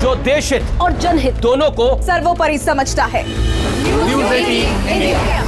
जो देश हित और जनहित दोनों को सर्वोपरि समझता है। News 18 India.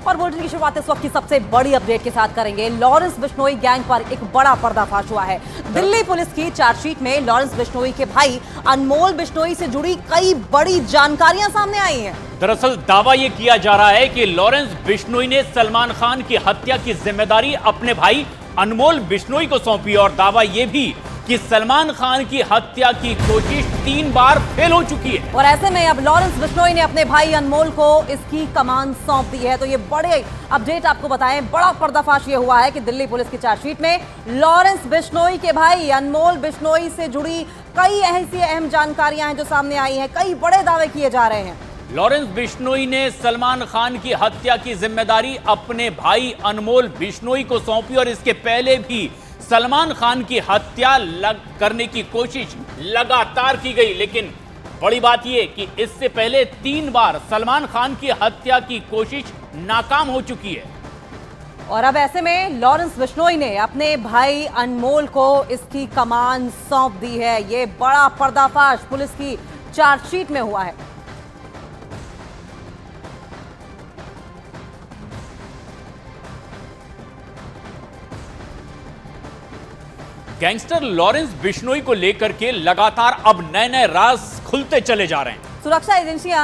और बुलेटिन की शुरुआत इस वक्त की सबसे बड़ी अपडेट के साथ करेंगे। लॉरेंस बिश्नोई गैंग पर एक बड़ा पर्दाफाश हुआ है। दिल्ली पुलिस की चार्जशीट में लॉरेंस बिश्नोई के भाई अनमोल बिश्नोई से जुड़ी कई बड़ी जानकारियां सामने आई हैं। दरअसल दावा यह किया जा रहा है कि लॉरेंस बिश्नोई ने सलमान खान की हत्या की जिम्मेदारी अपने भाई अनमोल बिश्नोई को सौंपी और दावा यह भी कि सलमान खान की हत्या की कोशिश 3 बार फेल हो चुकी है। और ऐसे में अब लॉरेंस बिश्नोई ने अपने भाई अनमोल को इसकी कमान सौंप दी है। तो ये बड़े अपडेट आपको बताएं, बड़ा पर्दाफाश ये हुआ है कि दिल्ली पुलिस की चार्जशीट में लॉरेंस बिश्नोई के भाई अनमोल बिश्नोई से जुड़ी कई ऐसी अहम जानकारियां हैं जो सामने आई हैं। कई बड़े दावे किए जा रहे हैं। लॉरेंस बिश्नोई ने सलमान खान की हत्या की जिम्मेदारी अपने भाई अनमोल बिश्नोई को सौंपी और इसके पहले भी सलमान खान की हत्या करने की कोशिश लगातार की गई, लेकिन बड़ी बात यह कि इससे पहले 3 बार सलमान खान की हत्या की कोशिश नाकाम हो चुकी है। और अब ऐसे में लॉरेंस बिश्नोई ने अपने भाई अनमोल को इसकी कमान सौंप दी है। यह बड़ा पर्दाफाश पुलिस की चार्जशीट में हुआ है। गैंगस्टर लॉरेंस बिश्नोई को लेकर के लगातार अब नए राज खुलते चले जा रहे हैं। सुरक्षा एजेंसियां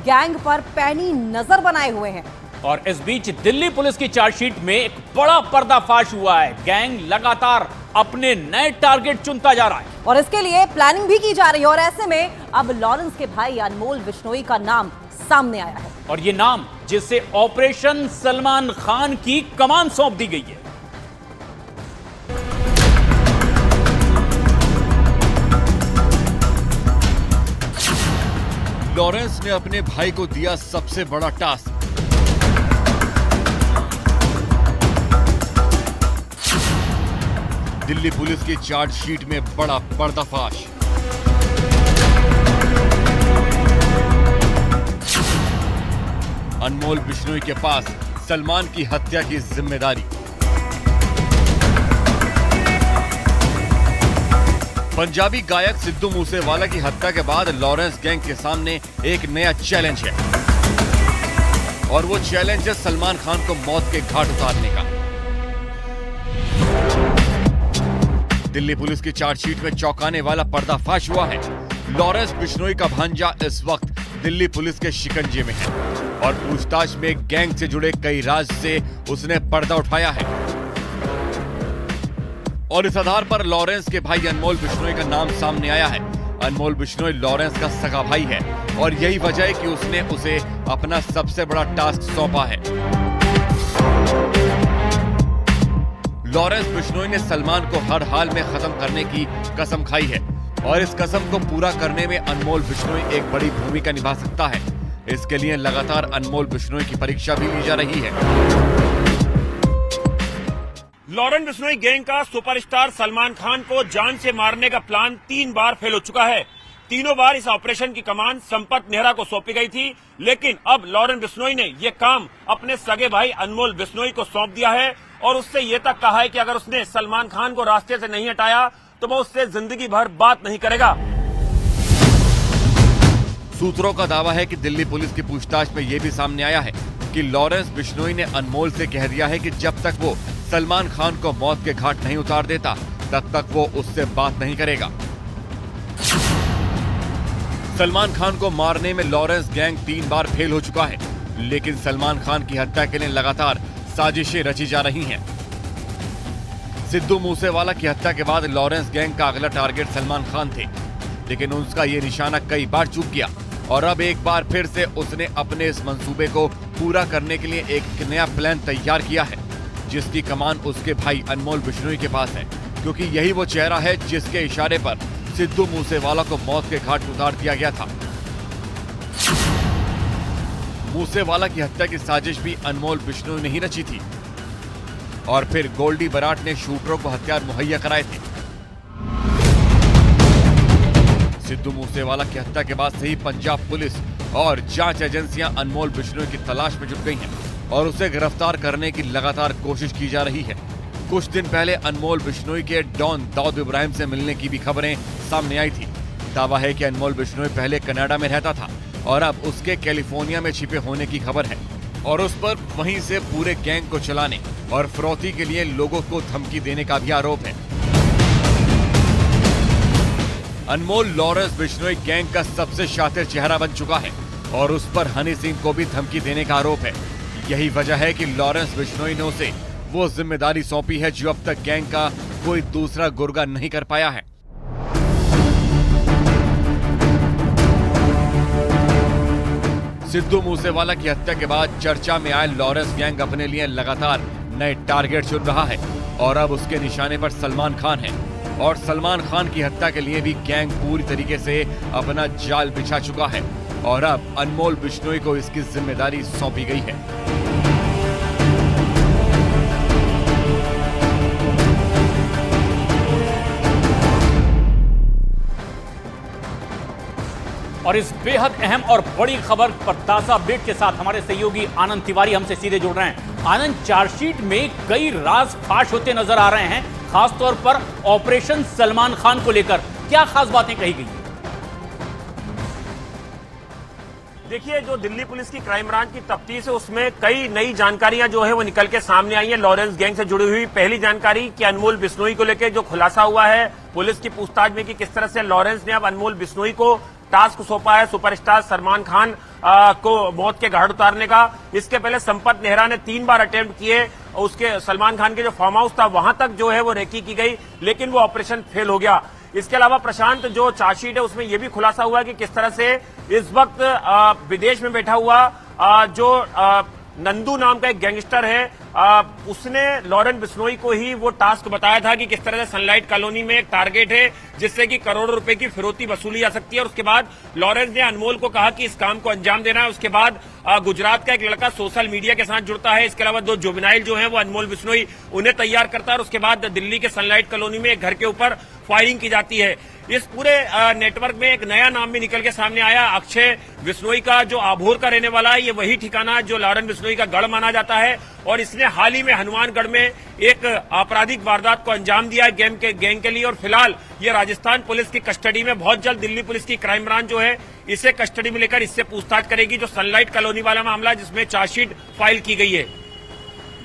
गैंग पर पैनी नजर बनाए हुए हैं। और इस बीच दिल्ली पुलिस की चार्जशीट में एक बड़ा पर्दाफाश हुआ है। गैंग लगातार अपने नए टारगेट चुनता जा रहा है और इसके लिए प्लानिंग भी की जा रही है। और ऐसे में अब लॉरेंस के भाई अनमोल बिश्नोई का नाम सामने आया है। और ये नाम जिसे ऑपरेशन सलमान खान की कमान सौंप दी गई है। लॉरेंस ने अपने भाई को दिया सबसे बड़ा टास्क। दिल्ली पुलिस की चार्जशीट में बड़ा पर्दाफाश। अनमोल बिश्नोई के पास सलमान की हत्या की जिम्मेदारी। पंजाबी गायक सिद्धू मूसेवाला की हत्या के बाद लॉरेंस गैंग के सामने एक नया चैलेंज है और वो चैलेंज है सलमान खान को मौत के घाट उतारने का। दिल्ली पुलिस की चार्जशीट में चौंकाने वाला पर्दाफाश हुआ है। लॉरेंस बिश्नोई का भांजा इस वक्त दिल्ली पुलिस के शिकंजे में है और पूछताछ में गैंग से जुड़े कई राज से उसने पर्दा उठाया है। और इस आधार पर लॉरेंस के भाई अनमोल बिश्नोई का नाम सामने आया है। अनमोल बिश्नोई लॉरेंस का सगा भाई है और यही वजह है कि उसने उसे अपना सबसे बड़ा टास्क सौंपा है। लॉरेंस बिश्नोई ने सलमान को हर हाल में खत्म करने की कसम खाई है और इस कसम को पूरा करने में अनमोल बिश्नोई एक बड़ी भूमिका निभा सकता है। इसके लिए लगातार अनमोल बिश्नोई की परीक्षा भी ली जा रही है। लॉरेंस बिश्नोई गैंग का सुपरस्टार सलमान खान को जान से मारने का प्लान 3 बार फेल हो चुका है। तीनों बार इस ऑपरेशन की कमान संपत नेहरा को सौंपी गई थी, लेकिन अब लॉरेंस बिश्नोई ने यह काम अपने सगे भाई अनमोल बिश्नोई को सौंप दिया है और उससे यह तक कहा है कि अगर उसने सलमान खान को रास्ते से नहीं हटाया तो वो उससे जिंदगी भर बात नहीं करेगा। सूत्रों का दावा है कि दिल्ली पुलिस की पूछताछ में यह भी सामने आया है कि लॉरेंस बिश्नोई ने अनमोल से कह दिया है कि जब तक वो सलमान खान को मौत के घाट नहीं उतार देता तब तक वो उससे बात नहीं करेगा। सलमान खान को मारने में लॉरेंस गैंग 3 बार फेल हो चुका है, लेकिन सलमान खान की हत्या के लिए लगातार साजिशें रची जा रही हैं। सिद्धू मूसेवाला की हत्या के बाद लॉरेंस गैंग का अगला टारगेट सलमान खान थे, लेकिन उसका ये निशाना कई बार चूक गया और अब एक बार फिर से उसने अपने इस मंसूबे को पूरा करने के लिए एक नया प्लान तैयार किया है, जिसकी कमान उसके भाई अनमोल बिश्नोई के पास है, क्योंकि यही वो चेहरा है जिसके इशारे पर सिद्धू मूसेवाला को मौत के घाट उतार दिया गया था। मूसेवाला की हत्या की साजिश भी अनमोल बिश्नोई ने ही रची थी और फिर गोल्डी बराट ने शूटरों को हथियार मुहैया कराए थे। सिद्धू मूसेवाला की हत्या के बाद से ही पंजाब पुलिस और जांच एजेंसियां अनमोल बिश्नोई की तलाश में जुट गई हैं और उसे गिरफ्तार करने की लगातार कोशिश की जा रही है। कुछ दिन पहले अनमोल बिश्नोई के डॉन दाऊद इब्राहिम से मिलने की भी खबरें सामने आई थी। दावा है कि अनमोल बिश्नोई पहले कनाडा में रहता था और अब उसके कैलिफोर्निया में छिपे होने की खबर है और उस पर वहीं से पूरे गैंग को चलाने और फिरौती के लिए लोगों को धमकी देने का भी आरोप है। अनमोल लॉरेंस बिश्नोई गैंग का सबसे शातिर चेहरा बन चुका है और उस पर हनी सिंह को भी धमकी देने का आरोप है। यही वजह है कि लॉरेंस बिश्नोई ने उसे वो जिम्मेदारी सौंपी है जो अब तक गैंग का कोई दूसरा गुर्गा नहीं कर पाया है। सिद्धू मूसेवाला की हत्या के बाद चर्चा में आए लॉरेंस गैंग अपने लिए लगातार नए टारगेट चुन रहा है और अब उसके निशाने पर सलमान खान है और सलमान खान की हत्या के लिए भी गैंग पूरी तरीके से अपना जाल बिछा चुका है और अब अनमोल बिश्नोई को इसकी जिम्मेदारी सौंपी गई है। और इस बेहद अहम और बड़ी खबर पर ताजा अपडेट के साथ हमारे सहयोगी आनंद तिवारी हमसे सीधे जुड़ रहे हैं। आनंद, चार्जशीट में कई राज फाश होते नजर आ रहे हैं, खासतौर पर ऑपरेशन सलमान खान को लेकर क्या खास बातें कही गई? देखिए, जो दिल्ली पुलिस की क्राइम ब्रांच की तफ्तीश है उसमें कई नई जानकारियां जो है वो निकल के सामने आई है लॉरेंस गैंग से जुड़ी हुई। पहली जानकारी कि अनमोल बिश्नोई को लेकर जो खुलासा हुआ है पुलिस की पूछताछ में कि किस तरह से लॉरेंस ने अब अनमोल बिश्नोई को टास्क सौंपा है सुपरस्टार सलमान खान को मौत के घाट उतारने का। इसके पहले संपत नेहरा ने 3 बार अटेम्प्ट किए, उसके सलमान खान के जो फार्म हाउस था वहां तक जो है वो रेकी की गई, लेकिन वो ऑपरेशन फेल हो गया। इसके अलावा प्रशांत जो चार्जशीट है उसमें यह भी खुलासा हुआ कि किस तरह से इस वक्त विदेश में बैठा हुआ जो नंदू नाम का एक गैंगस्टर है उसने लॉरेंस बिश्नोई को ही वो टास्क बताया था कि किस तरह से सनलाइट कॉलोनी में एक टारगेट है जिससे कि करोड़ों रुपए की फिरौती वसूली जा सकती है। और उसके बाद लॉरेंस ने अनमोल को कहा कि इस काम को अंजाम देना है। उसके बाद गुजरात का एक लड़का सोशल मीडिया के साथ जुड़ता है। इसके अलावा 2 जुवेनाइल जो है वो अनमोल बिश्नोई उन्हें तैयार करता है और उसके बाद दिल्ली के सनलाइट कॉलोनी में एक घर के ऊपर फायरिंग की जाती है। इस पूरे नेटवर्क में एक नया नाम भी निकल के सामने आया। अक्षय बिश्नोई का जो आभोर का रहने वाला है, ये वही ठिकाना जो लॉरेंस बिश्नोई का गढ़ माना जाता है और इसने हाल ही में हनुमानगढ़ में एक आपराधिक वारदात को अंजाम दिया है गैंग के लिए। और फिलहाल ये राजस्थान पुलिस की कस्टडी में, बहुत जल्द दिल्ली पुलिस की क्राइम ब्रांच जो है इसे कस्टडी में लेकर इससे पूछताछ करेगी। जो सनलाइट कॉलोनी वाला मामला जिसमें चार्जशीट फाइल की गई है।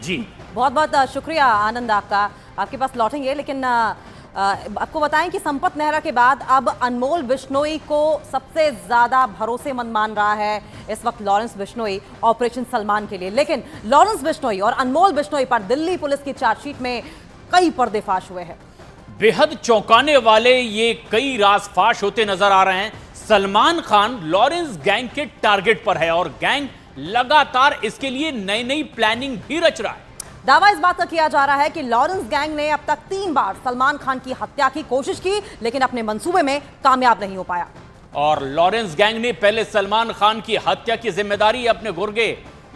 जी बहुत बहुत शुक्रिया आनंद, आपके पास लौटेंगे, लेकिन आपको बताएं कि संपत नेहरा के बाद अब अनमोल बिश्नोई को सबसे ज्यादा भरोसेमंद मान रहा है इस वक्त लॉरेंस बिश्नोई ऑपरेशन सलमान के लिए। लेकिन लॉरेंस बिश्नोई और अनमोल बिश्नोई पर दिल्ली पुलिस की चार्जशीट में कई पर्देफाश हुए हैं। बेहद चौंकाने वाले ये कई राजफाश होते नजर आ रहे हैं। सलमान खान लॉरेंस गैंग के टारगेट पर है और गैंग लगातार इसके लिए नई नई प्लानिंग भी रच रहा है। दावा इस बात का किया जा रहा है कि लॉरेंस गैंग ने अब तक 3 बार सलमान खान की हत्या की कोशिश की, लेकिन अपने मंसूबे में कामयाब नहीं हो पाया। और लॉरेंस गैंग ने पहले सलमान खान की हत्या की जिम्मेदारी अपने गुर्गे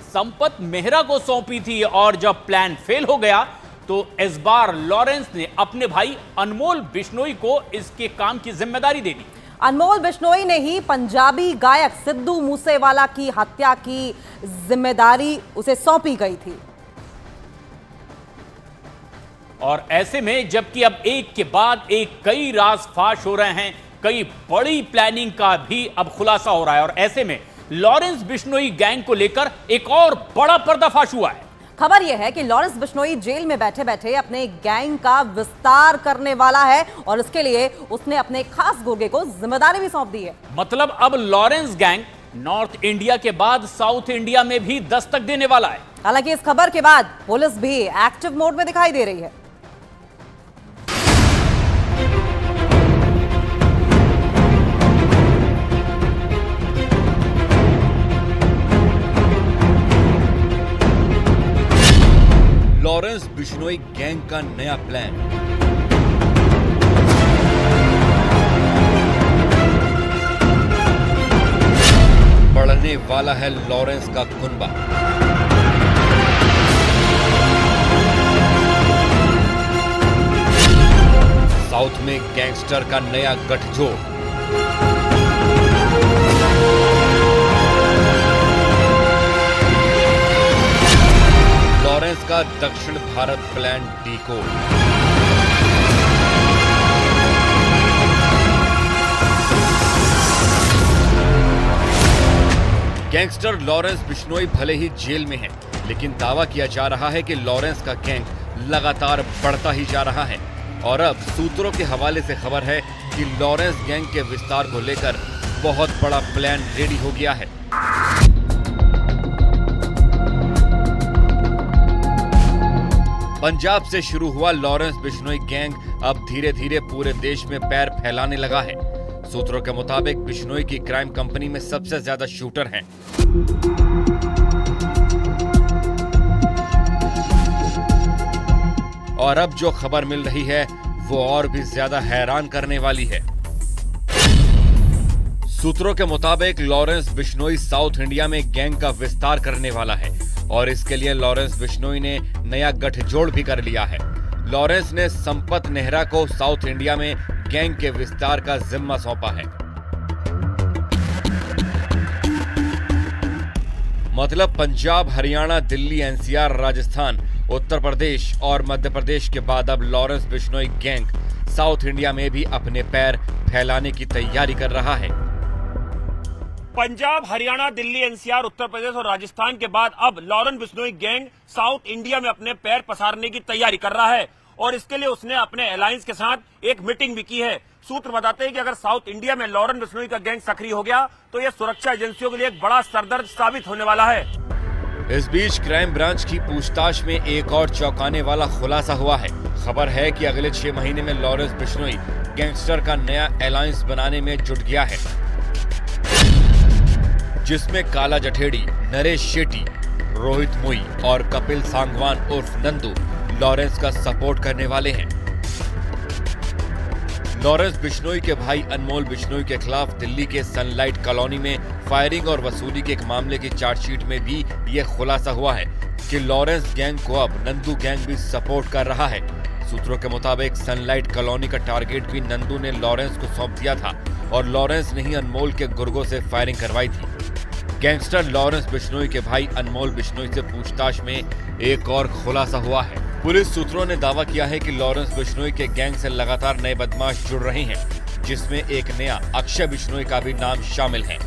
संपत मेहरा को सौंपी थी और जब प्लान फेल हो गया तो इस बार लॉरेंस ने अपने भाई अनमोल बिश्नोई को इसके काम की जिम्मेदारी दे दी। अनमोल बिश्नोई ने ही पंजाबी गायक सिद्धू मूसेवाला की हत्या की जिम्मेदारी उसे सौंपी गई थी। और ऐसे में जबकि अब एक के बाद एक कई राजफाश हो रहे हैं, कई बड़ी प्लानिंग का भी अब खुलासा हो रहा है और ऐसे में लॉरेंस बिश्नोई गैंग को लेकर एक और बड़ा पर्दाफाश हुआ है। खबर यह है कि लॉरेंस बिश्नोई जेल में बैठे बैठे अपने गैंग का विस्तार करने वाला है और इसके लिए उसने अपने खास गुर्गे को जिम्मेदारी भी सौंप दी है। मतलब अब लॉरेंस गैंग नॉर्थ इंडिया के बाद साउथ इंडिया में भी दस्तक देने वाला है। हालांकि इस खबर के बाद पुलिस भी एक्टिव मोड में दिखाई दे रही है। लॉरेंस बिश्नोई गैंग का नया प्लान। बढ़ने वाला है लॉरेंस का कुनबा। साउथ में गैंगस्टर का नया गठजोड़। लॉरेंस का दक्षिण Bharat plan decode. Gangster Lawrence Bishnoi भले ही जेल में है, लेकिन दावा किया जा रहा है कि लॉरेंस का गैंग लगातार बढ़ता ही जा रहा है। और अब सूत्रों के हवाले से खबर है कि लॉरेंस गैंग के विस्तार को लेकर बहुत बड़ा प्लान रेडी हो गया है। पंजाब से शुरू हुआ लॉरेंस बिश्नोई गैंग अब धीरे धीरे पूरे देश में पैर फैलाने लगा है। सूत्रों के मुताबिक बिश्नोई की क्राइम कंपनी में सबसे ज्यादा शूटर हैं। और अब जो खबर मिल रही है वो और भी ज्यादा हैरान करने वाली है। सूत्रों के मुताबिक लॉरेंस बिश्नोई साउथ इंडिया में गैंग का विस्तार करने वाला है और इसके लिए लॉरेंस बिश्नोई ने नया गठजोड़ भी कर लिया है। लॉरेंस ने संपत नेहरा को साउथ इंडिया में गैंग के विस्तार का जिम्मा सौंपा है। मतलब पंजाब, हरियाणा, दिल्ली, एनसीआर, राजस्थान, उत्तर प्रदेश और मध्य प्रदेश के बाद अब Lawrence Bishnoi gang south India में भी अपने पैर फैलाने की तैयारी कर रहा है। पंजाब, हरियाणा, दिल्ली, एनसीआर, उत्तर प्रदेश और राजस्थान के बाद अब Lawrence Bishnoi gang south India में अपने पैर पसारने की तैयारी कर रहा है और इसके लिए उसने अपने अलायंस के साथ एक मीटिंग भी की है। सूत्र बताते हैं कि अगर साउथ इंडिया में लॉरेंस बिश्नोई का गैंग सक्रिय हो गया तो यह सुरक्षा एजेंसियों के लिए एक बड़ा सरदर्द साबित होने वाला है। इस बीच क्राइम ब्रांच की पूछताछ में एक और चौंकाने वाला खुलासा हुआ है। खबर है कि अगले 6 महीने में लॉरेंस बिश्नोई गैंगस्टर का नया अलायंस बनाने में जुट गया है, जिसमें काला जठेड़ी, नरेश शेट्टी, रोहित मुई और कपिल सांगवान उर्फ नंदू लॉरेंस का सपोर्ट करने वाले हैं। लॉरेंस बिश्नोई के भाई अनमोल बिश्नोई के खिलाफ दिल्ली के सनलाइट कॉलोनी में फायरिंग और वसूली के एक मामले की चार्जशीट में भी यह खुलासा हुआ है कि लॉरेंस गैंग को अब नंदू गैंग भी सपोर्ट कर रहा है। सूत्रों के मुताबिक सनलाइट कॉलोनी का टारगेट भी नंदू ने लॉरेंस को सौंप दिया था और लॉरेंस ने ही अनमोल के गुर्गों से फायरिंग करवाई थी। गैंगस्टर लॉरेंस बिश्नोई के भाई अनमोल बिश्नोई से पूछताछ में एक और खुलासा हुआ है। पुलिस सूत्रों ने दावा किया है कि लॉरेंस बिश्नोई के गैंग से लगातार नए बदमाश जुड़ रहे हैं, जिसमें एक नया अक्षय बिश्नोई का भी नाम शामिल है।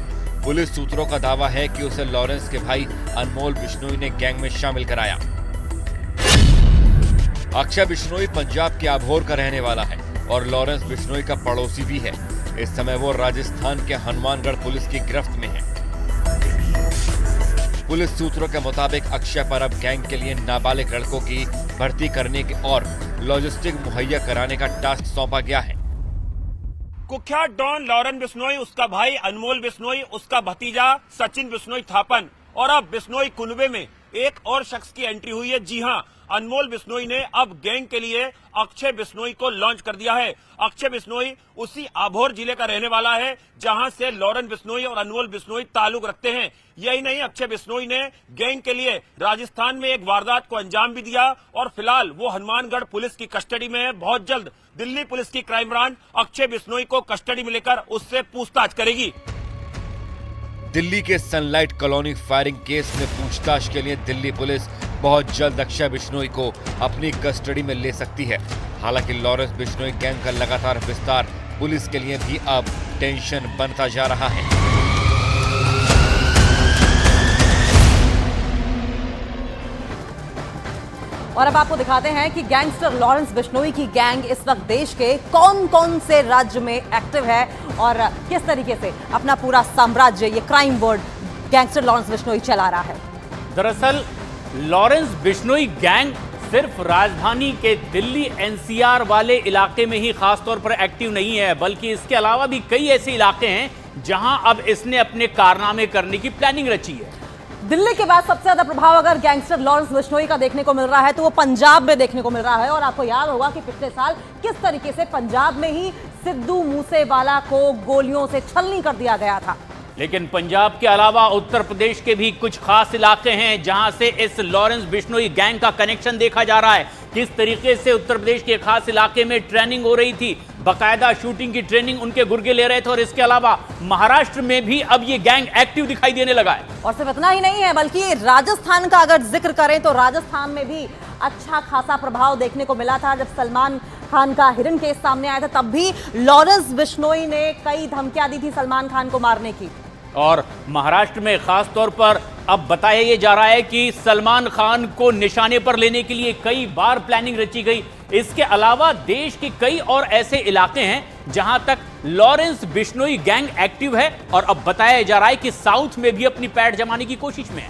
पुलिस सूत्रों का दावा है कि उसे लॉरेंस के भाई अनमोल बिश्नोई ने गैंग में शामिल कराया। अक्षय बिश्नोई पंजाब के अबोहर का रहने वाला है और लॉरेंस बिश्नोई का पड़ोसी भी है। इस समय वो राजस्थान के हनुमानगढ़ पुलिस की गिरफ्त में है। पुलिस सूत्रों के मुताबिक अक्षय पर अब गैंग के लिए नाबालिग लड़कों की भर्ती करने के और लॉजिस्टिक मुहैया कराने का टास्क सौंपा गया है। कुख्यात डॉन लॉरेंस बिश्नोई, उसका भाई अनमोल बिश्नोई, उसका भतीजा सचिन बिश्नोई थापन और अब बिश्नोई कुनबे में एक और शख्स की एंट्री हुई है। जी हां, अनमोल बिश्नोई ने अब गैंग के लिए अक्षय बिश्नोई को लॉन्च कर दिया है। अक्षय बिश्नोई उसी अबोहर जिले का रहने वाला है जहां से लॉरेंस बिश्नोई और अनमोल बिश्नोई ताल्लुक रखते हैं। यही नहीं, अक्षय बिश्नोई ने गैंग के लिए राजस्थान में एक वारदात को अंजाम भी दिया और फिलहाल वो हनुमानगढ़ पुलिस की कस्टडी में है। बहुत जल्द दिल्ली पुलिस की क्राइम ब्रांच अक्षय बिश्नोई को कस्टडी में लेकर उससे पूछताछ करेगी। दिल्ली के सनलाइट कॉलोनी फायरिंग केस में पूछताछ के लिए दिल्ली पुलिस बहुत जल्द अक्षय बिश्नोई को अपनी कस्टडी में ले सकती है। हालांकि लॉरेंस बिश्नोई गैंग का लगातार विस्तार पुलिस के लिए भी अब टेंशन बनता जा रहा है। और अब आपको दिखाते हैं कि गैंगस्टर लॉरेंस बिश्नोई की गैंग इस वक्त देश के कौन कौन से राज्य में एक्टिव है और किस तरीके से अपना पूरा साम्राज्य, ये crime word gangster Lawrence Bishnoi चला रहा है। दरअसल लॉरेंस बिश्नोई गैंग सिर्फ राजधानी के दिल्ली एनसीआर वाले इलाके में ही खासतौर पर एक्टिव नहीं है, बल्कि इसके अलावा भी कई ऐसे इलाके हैं जहां अब इसने अपने कारनामे करने की प्लानिंग रची है। दिल्ली के बाद सबसे ज्यादा प्रभाव अगर गैंगस्टर लॉरेंस बिश्नोई का देखने को मिल रहा है तो वो पंजाब में देखने को मिल रहा है। और आपको याद होगा कि पिछले साल किस तरीके से पंजाब में ही सिद्धू मूसेवाला को गोलियों से छलनी कर दिया गया था। लेकिन पंजाब के अलावा उत्तर प्रदेश के भी कुछ खास इलाके हैं जहां से इस लॉरेंस बिश्नोई गैंग का कनेक्शन देखा जा रहा है। किस तरीके से उत्तर प्रदेश के खास इलाके में ट्रेनिंग हो रही थी, बाकायदा शूटिंग की ट्रेनिंग उनके गुर्गे ले रहे थे। और इसके अलावा महाराष्ट्र में भी अब ये गैंग एक्टिव दिखाई देने लगा है। और सिर्फ इतना ही नहीं है बल्कि राजस्थान का अगर जिक्र करें तो राजस्थान में भी अच्छा खासा प्रभाव देखने को मिला था। जब सलमान खान का हिरन केस सामने आया था तब भी लॉरेंस बिश्नोई ने कई धमकियां दी थी सलमान खान को मारने की। और महाराष्ट्र में खास तौर पर अब बताया ये जा रहा है कि सलमान खान को निशाने पर लेने के लिए कई बार प्लानिंग रची गई। इसके अलावा देश के कई और ऐसे इलाके हैं जहां तक लॉरेंस बिश्नोई गैंग एक्टिव है। और अब बताया जा रहा है कि साउथ में भी अपनी पैठ जमाने की कोशिश में है।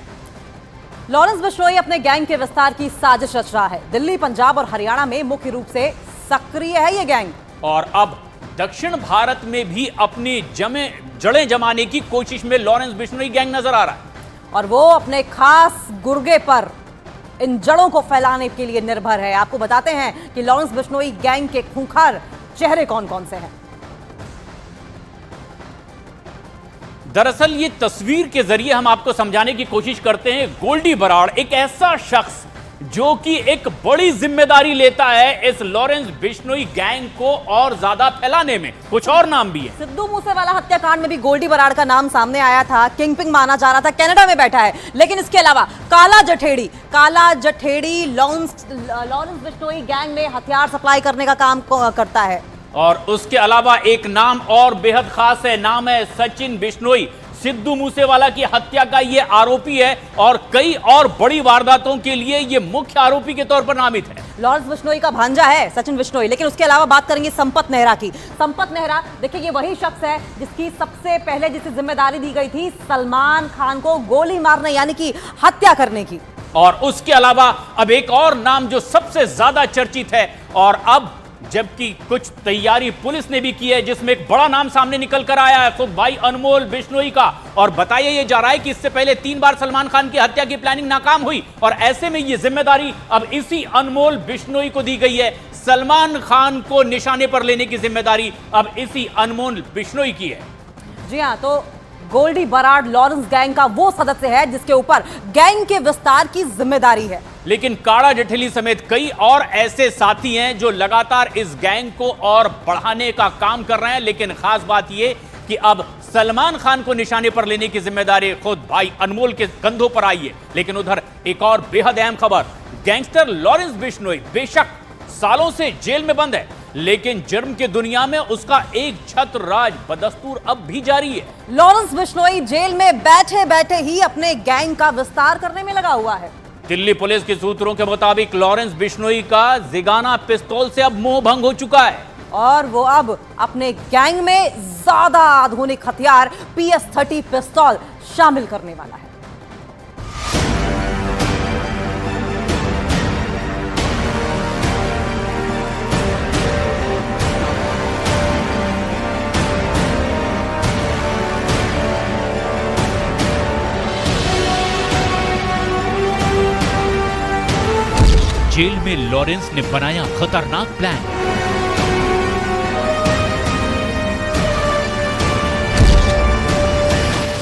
लॉरेंस बिश्नोई अपने गैंग के विस्तार की साजिश रच रहा है। दिल्ली, पंजाब और हरियाणा में मुख्य रूप से सक्रिय है ये गैंग। और अब दक्षिण भारत में भी अपनी जड़ें जमाने की कोशिश में लॉरेंस बिश्नोई गैंग नजर आ रहा है। और वो अपने खास गुर्गे पर इन जड़ों को फैलाने के लिए निर्भर है। आपको बताते हैं कि लॉरेंस बिश्नोई गैंग के खूंखार चेहरे कौन कौन से हैं। दरअसल ये तस्वीर के जरिए हम आपको समझाने की कोशिश करते हैं। गोल्डी बराड़ एक ऐसा शख्स जो कि एक बड़ी जिम्मेदारी लेता है इस लॉरेंस बिश्नोई गैंग को और ज्यादा फैलाने में। कुछ और नाम भी है। सिद्धू मूसेवाला हत्याकांड में भी गोल्डी बराड़ का नाम सामने आया था। किंगपिन माना जा रहा था, कनाडा में बैठा है। लेकिन इसके अलावा काला जठेड़ी लॉरेंस बिश्नोई गैंग में हथियार सप्लाई करने का काम करता है। और उसके अलावा एक नाम और बेहद खास है, नाम है सचिन बिश्नोई। सिद्धू मूसेवाला की हत्या का ये आरोपी है और कई और बड़ी वारदातों के लिए ये मुख्य आरोपी के तौर पर नामित है। लॉरेंस बिश्नोई का भांजा है सचिन बिश्नोई। लेकिन उसके अलावा बात करेंगे संपत नेहरा की। संपत नेहरा देखिए ये वही शख्स है जिसकी सबसे पहले जिसे जिम्मेदारी दी गई थी सलमान खान को गोली मारने यानी कि हत्या करने की। और उसके अलावा अब एक और नाम जो सबसे ज्यादा चर्चित है और अब जबकि कुछ तैयारी पुलिस ने भी की है जिसमें एक बड़ा नाम सामने निकल कर आया है खुद भाई अनमोल बिश्नोई का। और बताया यह जा रहा है कि इससे पहले 3 बार सलमान खान की हत्या की प्लानिंग नाकाम हुई और ऐसे में यह जिम्मेदारी अब इसी अनमोल बिश्नोई को दी गई है। सलमान खान को निशाने पर लेने की जिम्मेदारी अब इसी अनमोल बिश्नोई की है। जी हाँ, तो गोल्डी बराड़ लॉरेंस गैंग का वो सदस्य है जिसके ऊपर गैंग के विस्तार की जिम्मेदारी है। लेकिन काड़ा जठेली समेत कई और ऐसे साथी हैं जो लगातार इस गैंग को और बढ़ाने का काम कर रहे हैं। लेकिन खास बात यह कि अब सलमान खान को निशाने पर लेने की जिम्मेदारी खुद भाई अनमोल के कंधों पर आई है। लेकिन उधर एक और बेहद अहम खबर, गैंगस्टर लॉरेंस बिश्नोई बेशक सालों से जेल में बंद है लेकिन जुर्म की दुनिया में उसका एक छत्र राज बदस्तूर अब भी जारी है। लॉरेंस बिश्नोई जेल में बैठे बैठे ही अपने गैंग का विस्तार करने में लगा हुआ है। दिल्ली पुलिस के सूत्रों के मुताबिक लॉरेंस बिश्नोई का जिगाना पिस्तौल से अब मोह भंग हो चुका है और वो अब अपने गैंग में ज्यादा आधुनिक हथियार PS-30 पिस्तौल शामिल करने वाला है। जेल में लॉरेंस ने बनाया खतरनाक प्लान।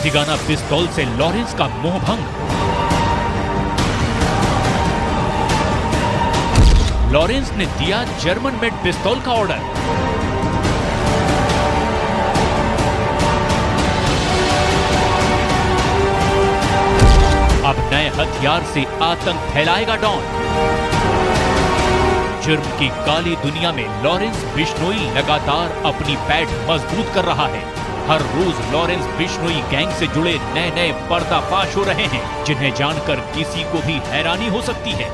जिगाना पिस्तौल से लॉरेंस का मोहभंग। लॉरेंस ने दिया जर्मन मेड पिस्तौल का ऑर्डर। अब नए हथियार से आतंक फैलाएगा डॉन। जुर्म की काली दुनिया में लॉरेंस बिश्नोई लगातार अपनी पैठ मजबूत कर रहा है। हर रोज लॉरेंस बिश्नोई गैंग से जुड़े नए नए पर्दाफाश हो रहे हैं जिन्हें जानकर किसी को भी हैरानी हो सकती है।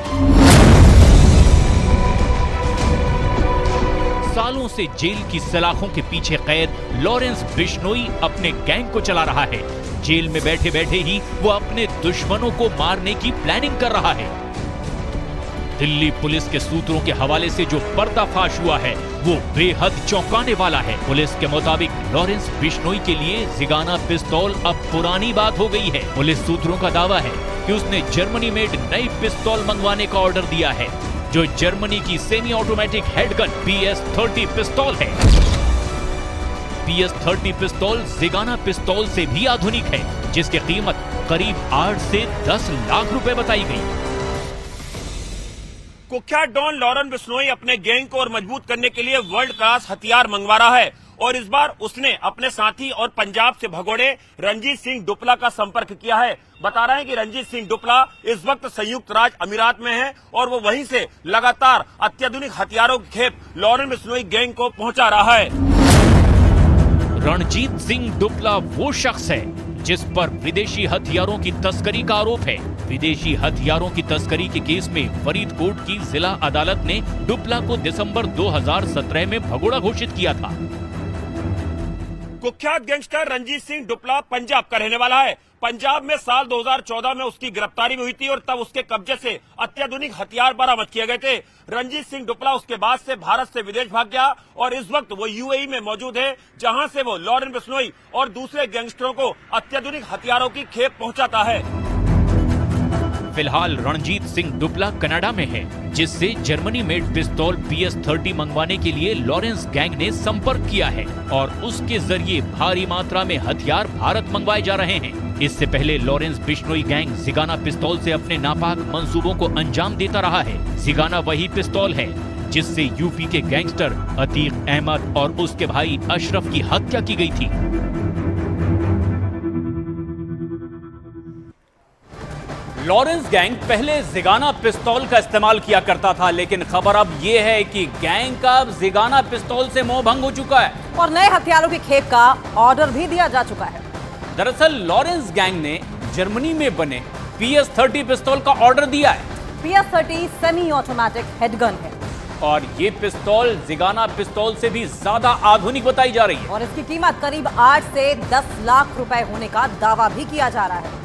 सालों से जेल की सलाखों के पीछे कैद लॉरेंस बिश्नोई अपने गैंग को चला रहा है। जेल में बैठे बैठे ही वो अपने दुश्मनों को मारने की प्लानिंग कर रहा है। दिल्ली पुलिस के सूत्रों के हवाले से जो पर्दाफाश हुआ है वो बेहद चौंकाने वाला है। पुलिस के मुताबिक लॉरेंस बिश्नोई के लिए जिगाना पिस्तौल अब पुरानी बात हो गई है। पुलिस सूत्रों का दावा है कि उसने जर्मनी मेड नई पिस्तौल मंगवाने का ऑर्डर दिया है, जो जर्मनी की सेमी ऑटोमेटिक हेडगन PS-30 पिस्तौल है। PS-30 पिस्तौल जिगाना पिस्तौल से भी आधुनिक है, जिसकी कीमत करीब 8 से 10 लाख रुपए बताई गई। कुख्यात डॉन लॉरेंस बिश्नोई अपने गैंग को और मजबूत करने के लिए वर्ल्ड क्लास हथियार मंगवा रहा है और इस बार उसने अपने साथी और पंजाब से भगोड़े रणजीत सिंह डुपला का संपर्क किया है। बता रहे हैं कि रणजीत सिंह डुपला इस वक्त संयुक्त राज्य अमीरात में है और वो वहीं से लगातार अत्याधुनिक हथियारों की खेप लॉरेंस बिश्नोई गैंग को पहुंचा रहा है। रणजीत सिंह डुपला वो शख्स है जिस पर विदेशी हथियारों की तस्करी का आरोप है। विदेशी हथियारों की तस्करी के केस में फरीदकोट की जिला अदालत ने डुपला को दिसंबर 2017 में भगोड़ा घोषित किया था। कुख्यात गैंगस्टर रणजीत सिंह डुपला पंजाब का रहने वाला है। पंजाब में साल 2014 में उसकी गिरफ्तारी भी हुई थी और तब उसके कब्जे से अत्याधुनिक हथियार बरामद किए गए थे। रणजीत सिंह डुपला उसके बाद से भारत से विदेश भाग गया और इस वक्त वो यूएई में मौजूद है, जहां से वो लॉरेंस बिश्नोई और दूसरे गैंगस्टरों को अत्याधुनिक हथियारों की खेप पहुंचाता है। फिलहाल रणजीत सिंह डुपला कनाडा में है, जिससे जर्मनी मेड पिस्तौल PS-30 मंगवाने के लिए लॉरेंस गैंग ने संपर्क किया है और उसके जरिए भारी मात्रा में हथियार भारत मंगवाए जा रहे हैं। इससे पहले लॉरेंस बिश्नोई गैंग जिगाना पिस्तौल से अपने नापाक मंसूबों को अंजाम देता रहा है। जिगाना वही पिस्तौल है जिससे यूपी के गैंगस्टर अतीक अहमद और उसके भाई अशरफ की हत्या की गई थी। लॉरेंस गैंग पहले जिगाना पिस्तौल का इस्तेमाल किया करता था, लेकिन खबर अब यह है कि गैंग का जिगाना पिस्तौल से मोह भंग हो चुका है और नए हथियारों की खेप का ऑर्डर भी दिया जा चुका है। दरअसल लॉरेंस गैंग ने जर्मनी में बने PS-30 पिस्तौल का ऑर्डर दिया है। PS-30 सेमी ऑटोमेटिक हेडगन है और ये पिस्तौल जिगाना पिस्तौल से भी ज्यादा आधुनिक बताई जा रही है और इसकी कीमत करीब 8 से 10 लाख रुपए होने का दावा भी किया जा रहा है।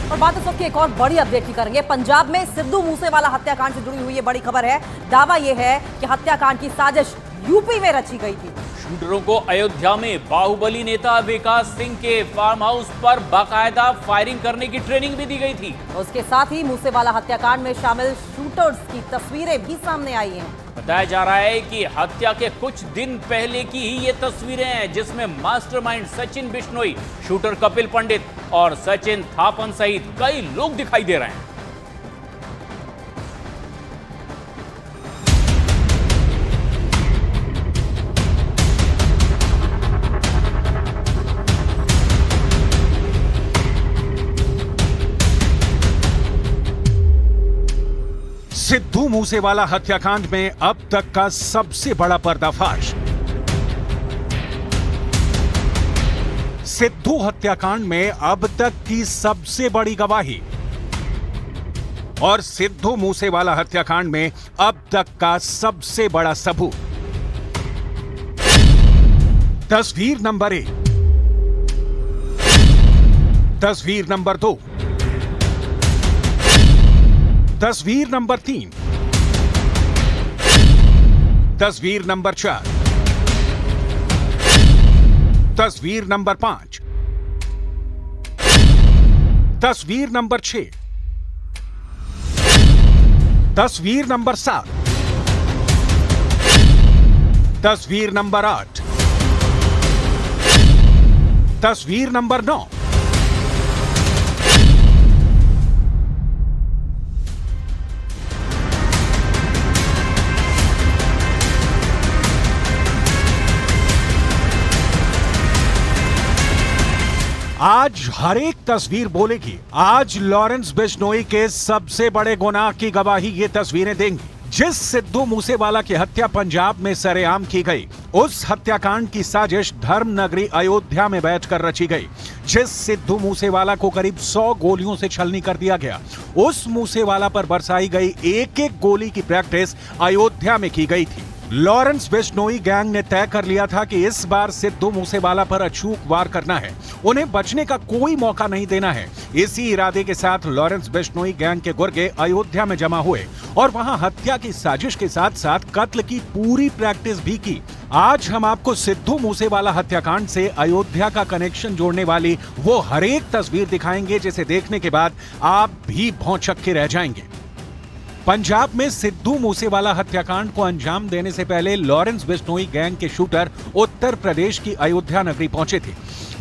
और बात इस वक्त की एक और बड़ी अपडेट की करेंगे। पंजाब में सिद्धू मूसेवाला हत्याकांड से जुड़ी हुई ये बड़ी खबर है। दावा यह है कि हत्याकांड की साजिश यूपी में रची गई थी। शूटरों को अयोध्या में बाहुबली नेता विकास सिंह के फार्म हाउस पर बाकायदा फायरिंग करने की ट्रेनिंग भी दी गई थी। उसके साथ ही मूसेवाला हत्याकांड में शामिल शूटर्स की तस्वीरें भी सामने आई हैं। बताया जा रहा है कि हत्या के कुछ दिन पहले की ही ये तस्वीरें हैं, जिसमें मास्टरमाइंड सचिन बिश्नोई, शूटर कपिल पंडित और सचिन थापन सहित कई लोग दिखाई दे रहे हैं। सिद्धू मूसेवाला हत्याकांड में अब तक का सबसे बड़ा पर्दाफाश। सिद्धू हत्याकांड में अब तक की सबसे बड़ी गवाही और सिद्धू मूसेवाला हत्याकांड में अब तक का सबसे बड़ा सबूत। तस्वीर नंबर 1, तस्वीर नंबर 2, तस्वीर नंबर 3, तस्वीर नंबर 4, तस्वीर नंबर 5, तस्वीर नंबर 6, तस्वीर नंबर 7, तस्वीर नंबर 8, तस्वीर नंबर 9, आज हर एक तस्वीर बोलेगी। आज लॉरेंस बिश्नोई के सबसे बड़े गुनाह की गवाही ये तस्वीरें देंगी। जिस सिद्धू मूसेवाला की हत्या पंजाब में सरेआम की गई, उस हत्याकांड की साजिश धर्म नगरी अयोध्या में बैठकर रची गई। जिस सिद्धू मूसेवाला को करीब 100 गोलियों से छलनी कर दिया गया, उस मूसेवाला पर बरसाई गई एक एक गोली की प्रैक्टिस अयोध्या में की गई थी। लॉरेंस बिश्नोई गैंग ने तय कर लिया था कि इस बार सिद्धू मूसेवाला पर अचूक वार करना है, उन्हें बचने का कोई मौका नहीं देना है। इसी इरादे के साथ लॉरेंस बिश्नोई गैंग के गुर्गे अयोध्या में जमा हुए और वहां हत्या की साजिश के साथ साथ कत्ल की पूरी प्रैक्टिस भी की। आज हम आपको सिद्धू मूसेवाला हत्याकांड से अयोध्या का कनेक्शन जोड़ने वाली वो हर एक तस्वीर दिखाएंगे जिसे देखने के बाद आप भी भौंचक्के रह जाएंगे। पंजाब में सिद्धू मूसेवाला हत्याकांड को अंजाम देने से पहले लॉरेंस बिश्नोई गैंग के शूटर उत्तर प्रदेश की अयोध्या नगरी पहुंचे थे।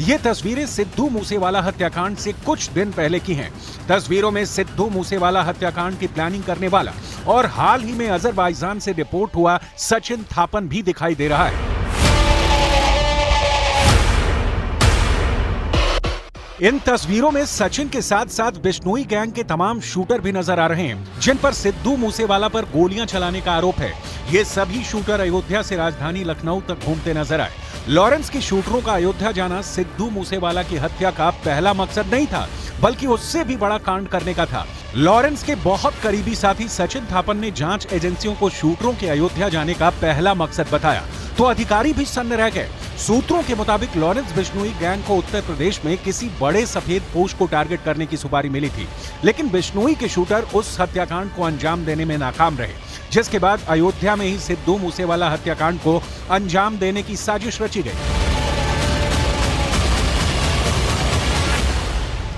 ये तस्वीरें सिद्धू मूसेवाला हत्याकांड से कुछ दिन पहले की हैं। तस्वीरों में सिद्धू मूसेवाला हत्याकांड की प्लानिंग करने वाला और हाल ही में अजरबैजान से डिपोर्ट हुआ सचिन थापन भी दिखाई दे रहा है। इन तस्वीरों में सचिन के साथ साथ बिश्नोई गैंग के तमाम शूटर भी नजर आ रहे हैं, जिन पर सिद्धू मूसेवाला पर गोलियां चलाने का आरोप है। ये सभी शूटर अयोध्या से राजधानी लखनऊ तक घूमते नजर आए। लॉरेंस के शूटरों का अयोध्या जाना सिद्धू मूसेवाला की हत्या का पहला मकसद नहीं था, बल्कि उससे भी बड़ा कांड करने का था। लॉरेंस के बहुत करीबी साथी सचिन थापन ने जांच एजेंसियों को शूटरों के अयोध्या जाने का पहला मकसद बताया, तो अधिकारी भी सन्न रह गए। सूत्रों के मुताबिक लॉरेंस बिश्नोई गैंग को उत्तर प्रदेश में किसी बड़े सफेद पोश को टारगेट करने की सुपारी मिली थी, लेकिन बिश्नोई के शूटर उस हत्याकांड को अंजाम देने में नाकाम रहे, जिसके बाद अयोध्या में ही सिद्धू मूसेवाला हत्याकांड को अंजाम देने की साजिश रची गई।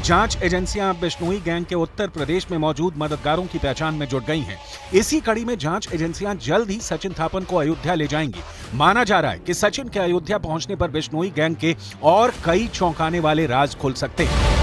जांच एजेंसियां अब बिश्नोई गैंग के उत्तर प्रदेश में मौजूद मददगारों की पहचान में जुट गई हैं। इसी कड़ी में जांच एजेंसियां जल्द ही सचिन थापन को अयोध्या ले जाएंगी। माना जा रहा है कि सचिन के अयोध्या पहुंचने पर बिश्नोई गैंग के और कई चौंकाने वाले राज खुल सकते हैं।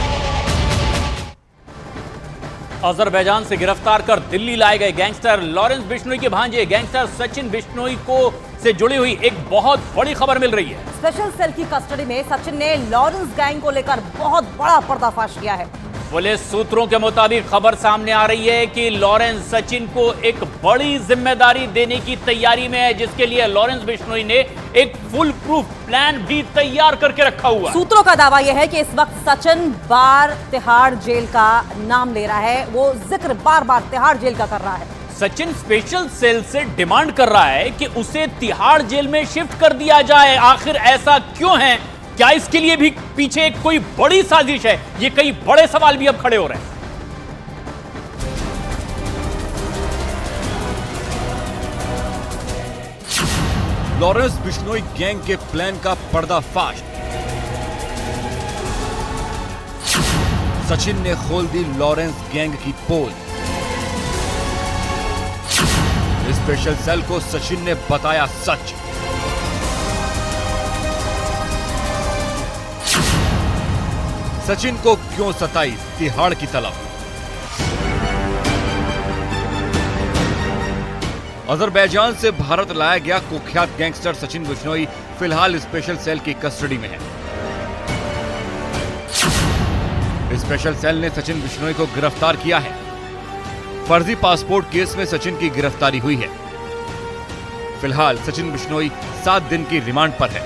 अजरबैजान से गिरफ्तार कर दिल्ली लाए गए गैंगस्टर लॉरेंस बिश्नोई के भांजे गैंगस्टर सचिन बिश्नोई को से जुड़ी हुई एक बहुत बड़ी खबर मिल रही है। स्पेशल सेल की कस्टडी में सचिन ने लॉरेंस गैंग को लेकर बहुत बड़ा पर्दाफाश किया है। पुलिस सूत्रों के मुताबिक खबर सामने आ रही है कि लॉरेंस सचिन को एक बड़ी जिम्मेदारी देने की तैयारी में है, जिसके लिए लॉरेंस बिश्नोई ने एक फुल प्रूफ प्लान भी तैयार करके रखा हुआ। सूत्रों का दावा यह है कि इस वक्त सचिन बार तिहाड़ जेल का नाम ले रहा है, वो जिक्र बार बार तिहाड़ जेल का कर रहा है। सचिन स्पेशल सेल से डिमांड कर रहा है कि उसे तिहाड़ जेल में शिफ्ट कर दिया जाए। आखिर ऐसा क्यों है? क्या इसके लिए भी पीछे कोई बड़ी साजिश है? ये कई बड़े सवाल भी अब खड़े हो रहे हैं। लॉरेंस बिश्नोई गैंग के प्लान का पर्दाफाश। सचिन ने खोल दी लॉरेंस गैंग की पोल। स्पेशल सेल को सचिन ने बताया सच। सचिन को क्यों सताई तिहाड़ की तलब? अजरबैजान से भारत लाया गया कुख्यात गैंगस्टर सचिन बिश्नोई फिलहाल स्पेशल सेल की कस्टडी में है। स्पेशल सेल ने सचिन बिश्नोई को गिरफ्तार किया है। फर्जी पासपोर्ट केस में सचिन की गिरफ्तारी हुई है। फिलहाल सचिन बिश्नोई 7 दिन की रिमांड पर है।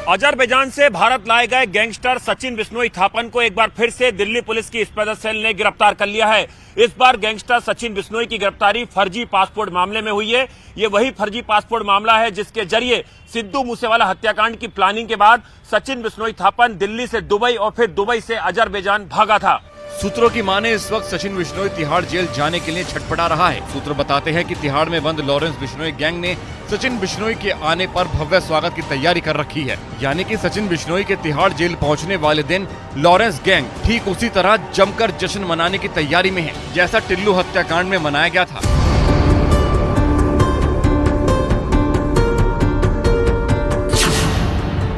अजरबैजान से भारत लाए गए गैंगस्टर सचिन बिश्नोई थापन को एक बार फिर से दिल्ली पुलिस की स्पेशल सेल ने गिरफ्तार कर लिया है। इस बार गैंगस्टर सचिन बिश्नोई की गिरफ्तारी फर्जी पासपोर्ट मामले में हुई है। ये वही फर्जी पासपोर्ट मामला है जिसके जरिए सिद्धू मूसेवाला हत्याकांड की प्लानिंग के बाद सचिन बिश्नोई थापन दिल्ली से दुबई और फिर दुबई से अजरबैजान भागा था। सूत्रों की माने इस वक्त सचिन बिश्नोई तिहाड़ जेल जाने के लिए छटपटा रहा है। सूत्र बताते हैं कि तिहाड़ में बंद लॉरेंस बिश्नोई गैंग ने सचिन बिश्नोई के आने पर भव्य स्वागत की तैयारी कर रखी है। यानी कि सचिन बिश्नोई के तिहाड़ जेल पहुंचने वाले दिन लॉरेंस गैंग ठीक उसी तरह जमकर जश्न मनाने की तैयारी में है, जैसा टिल्लू हत्याकांड में मनाया गया था।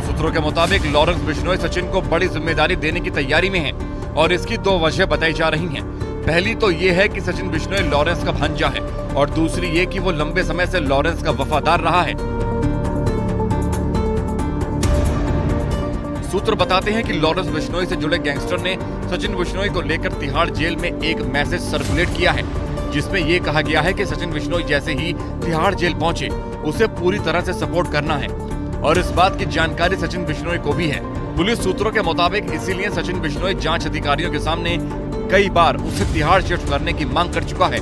सूत्रों के मुताबिक लॉरेंस बिश्नोई सचिन को बड़ी जिम्मेदारी देने की तैयारी में है और इसकी 2 वजह बताई जा रही हैं। पहली तो ये है कि सचिन बिश्नोई लॉरेंस का भांजा है और दूसरी ये कि वो लंबे समय से लॉरेंस का वफादार रहा है। सूत्र बताते हैं कि लॉरेंस बिश्नोई से जुड़े गैंगस्टर ने सचिन बिश्नोई को लेकर तिहाड़ जेल में एक मैसेज सर्कुलेट किया है, जिसमें ये कहा गया है कि सचिन बिश्नोई जैसे ही तिहाड़ जेल पहुंचे उसे पूरी तरह से सपोर्ट करना है और इस बात की जानकारी सचिन बिश्नोई को भी है। पुलिस सूत्रों के मुताबिक इसीलिए सचिन बिश्नोई जांच अधिकारियों के सामने कई बार उसे तिहाड़ शिफ्ट करने की मांग कर चुका है।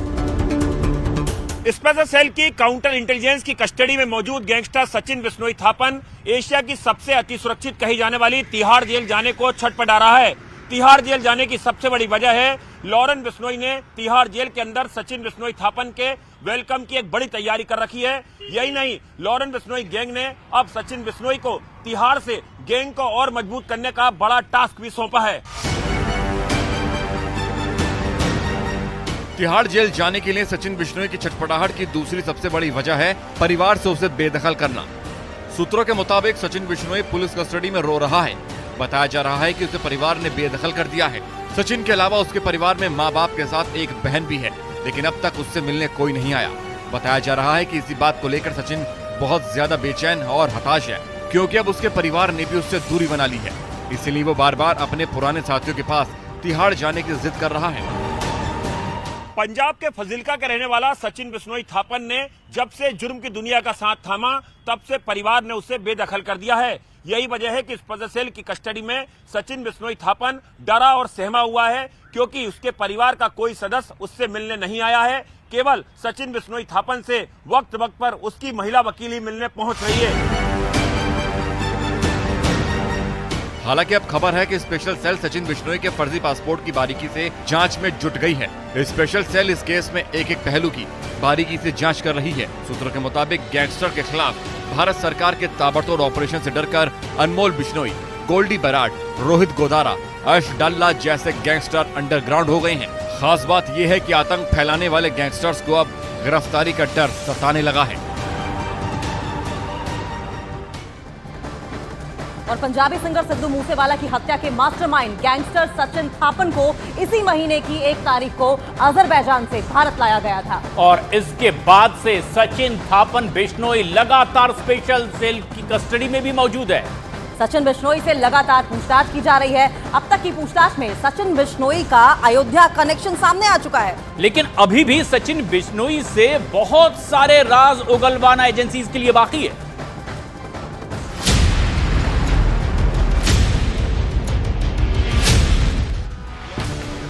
स्पेशल सेल की काउंटर इंटेलिजेंस की कस्टडी में मौजूद गैंगस्टर सचिन बिश्नोई थापन एशिया की सबसे अति सुरक्षित कही जाने वाली तिहाड़ जेल जाने को छटपटा रहा है। तिहाड़ जेल जाने की सबसे बड़ी वजह है लॉरेंस बिश्नोई ने तिहाड़ जेल के अंदर सचिन बिश्नोई थापन के वेलकम की एक बड़ी तैयारी कर रखी है। यही नहीं, लॉरेंस बिश्नोई गैंग ने अब सचिन बिश्नोई को तिहाड़ से गैंग को और मजबूत करने का बड़ा टास्क भी सौंपा है। तिहाड़ जेल जाने के लिए सचिन बिश्नोई की छटपटाहट की दूसरी सबसे बड़ी वजह है परिवार से उसे बेदखल करना। सूत्रों के मुताबिक सचिन बिश्नोई पुलिस कस्टडी में रो रहा है। बताया जा रहा है कि उसे परिवार ने बेदखल कर दिया है। सचिन के अलावा उसके परिवार में माँ बाप के साथ एक बहन भी है, लेकिन अब तक उससे मिलने कोई नहीं आया। बताया जा रहा है कि इसी बात को लेकर सचिन बहुत ज्यादा बेचैन और हताश है, क्योंकि अब उसके परिवार ने भी उससे दूरी बना ली है। इसीलिए वो बार बार अपने पुराने साथियों के पास तिहाड़ जाने की जिद कर रहा है। पंजाब के फजिल्का के रहने वाला सचिन बिश्नोई थापन ने जब से जुर्म की दुनिया का साथ थामा, तब से परिवार ने उसे बेदखल कर दिया है। यही वजह है कि स्पेशल सेल की कस्टडी में सचिन बिश्नोई थापन डरा और सहमा हुआ है, क्योंकि उसके परिवार का कोई सदस्य उससे मिलने नहीं आया है। केवल सचिन बिश्नोई थापन से वक्त वक्त पर उसकी महिला वकील ही मिलने पहुंच रही है। हालांकि अब खबर है कि स्पेशल सेल सचिन बिश्नोई के फर्जी पासपोर्ट की बारीकी से जांच में जुट गई है। स्पेशल सेल इस केस में एक एक पहलू की बारीकी से जांच कर रही है। सूत्रों के मुताबिक गैंगस्टर के खिलाफ भारत सरकार के ताबड़तोड़ ऑपरेशन से डरकर अनमोल बिश्नोई, गोल्डी बराड़, रोहित गोदारा, अर्श डल्ला जैसे गैंगस्टर अंडरग्राउंड हो गए हैं। खास बात यह है कि आतंक फैलाने वाले गैंगस्टर्स को अब गिरफ्तारी का डर सताने लगा है। और पंजाबी सिंगर सिद्धू मूसेवाला की हत्या के मास्टरमाइंड गैंगस्टर सचिन थापन को इसी महीने की 1 तारीख को अजरबैजान से भारत लाया गया था। और इसके बाद से सचिन थापन बिश्नोई लगातार स्पेशल सेल की कस्टडी में भी मौजूद है। सचिन बिश्नोई से लगातार पूछताछ की जा रही है। अब तक की पूछताछ में सचिन बिश्नोई का अयोध्या कनेक्शन सामने आ चुका है, लेकिन अभी भी सचिन बिश्नोई से बहुत सारे राज उगलवाना एजेंसीज के लिए बाकी है।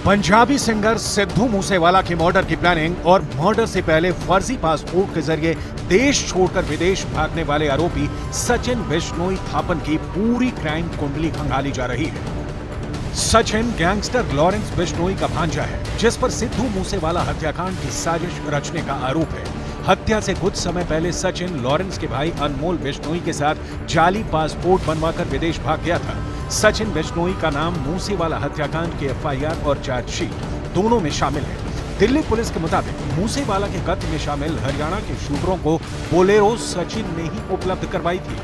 पंजाबी सिंगर सिद्धू मूसेवाला के मर्डर की प्लानिंग और मर्डर से पहले फर्जी पासपोर्ट के जरिए देश छोड़कर विदेश भागने वाले आरोपी सचिन बिश्नोई थापन की पूरी क्राइम कुंडली खंगाली जा रही है। सचिन गैंगस्टर लॉरेंस बिश्नोई का भांजा है, जिस पर सिद्धू मूसेवाला हत्याकांड की साजिश रचने का आरोप है। हत्या से कुछ समय पहले सचिन लॉरेंस के भाई अनमोल बिश्नोई के साथ जाली पासपोर्ट बनवाकर विदेश भाग गया था। सचिन बिश्नोई का नाम मूसेवाला हत्याकांड के एफआईआर और चार्जशीट दोनों में शामिल है। दिल्ली पुलिस के मुताबिक मूसेवाला के कत्ल में शामिल हरियाणा के शूटरों को बोलेरो सचिन ने ही उपलब्ध करवाई थी।